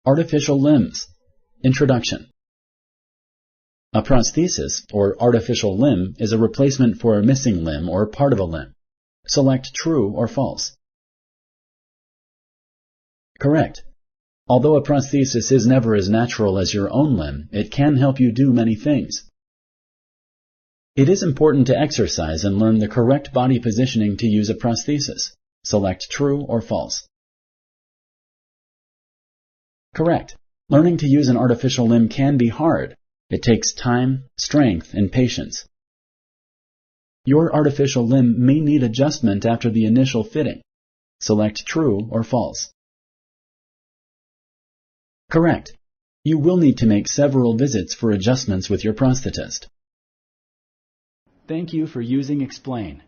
Artificial limbs. Introduction. A prosthesis, or artificial limb, is a replacement for a missing limb or part of a limb. Select true or false. Correct. Although a prosthesis is never as natural as your own limb, it can help you do many things. It is important to exercise and learn the correct body positioning to use a prosthesis. Select true or false. Correct. Learning to use an artificial limb can be hard. It takes time, strength, and patience. Your artificial limb may need adjustment after the initial fitting. Select true or false. Correct. You will need to make several visits for adjustments with your prosthetist. Thank you for using Explain.